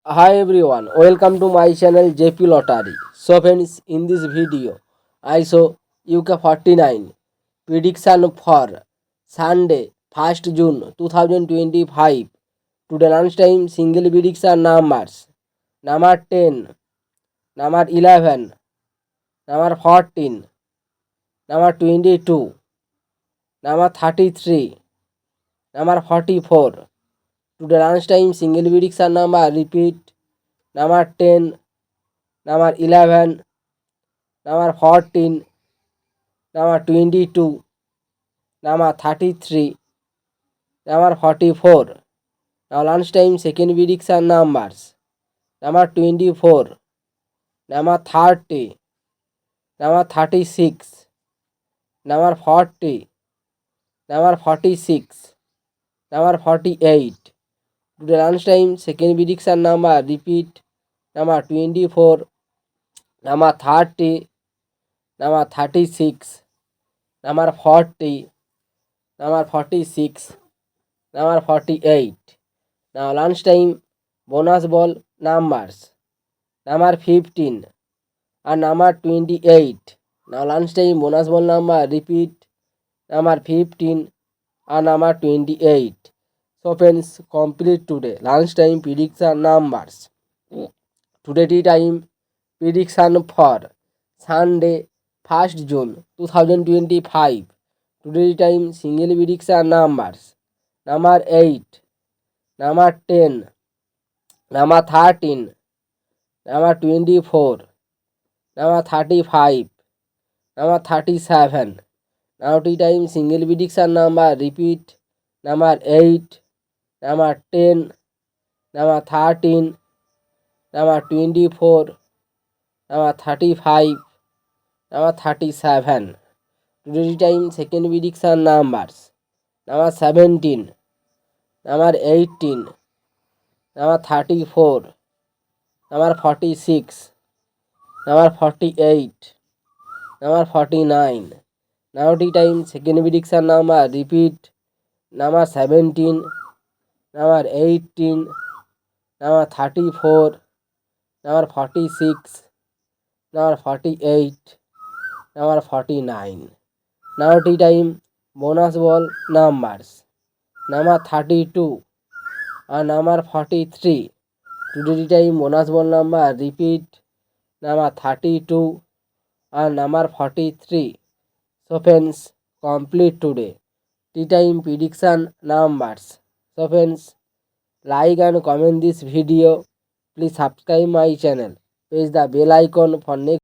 Hi everyone, welcome to my channel JP Lottery. So friends, in this video, I show UK 49 prediction for Sunday 1st June 2025. Today lunchtime single prediction numbers. Number 10, number 11, number 14, number 22, number 33, number 44. Today lunchtime single prediction number repeat. Number 10, number 11, number 14, number 22, number 33, number 44. Now lunchtime second prediction numbers. Number 24, number 30, number 36, number 40, number 46, number 48. Today lunchtime second prediction number repeat. Number 24, number 30, number 36, number 40, number 46, number 48. Now lunchtime bonus ball numbers. Number 15 and number 28. Now lunchtime bonus ball number repeat. Number 15 and number 28. So friends, complete today lunchtime prediction numbers. Today tea time prediction for Sunday 1st June 2025. Today time single prediction numbers. Number 8, number 10, number 13, number 24, number 35, number 37. Now tea time single prediction number repeat. Number 8, number 10, number 13, number 24, number 35, number 37. Today time second prediction numbers. Number 17, number 18, number 34, number 46, number 48, number 49. Now tea time second prediction number repeat. Number 17, number 18, number 34, number 46, number 48, number 49. Now tea time bonus ball numbers. Number 32 and number 43. Today time bonus ball number repeat. Number 32 and number 43. So friends, complete today tea time prediction numbers. So friends, like and comment this video. Please subscribe my channel. Press the bell icon for next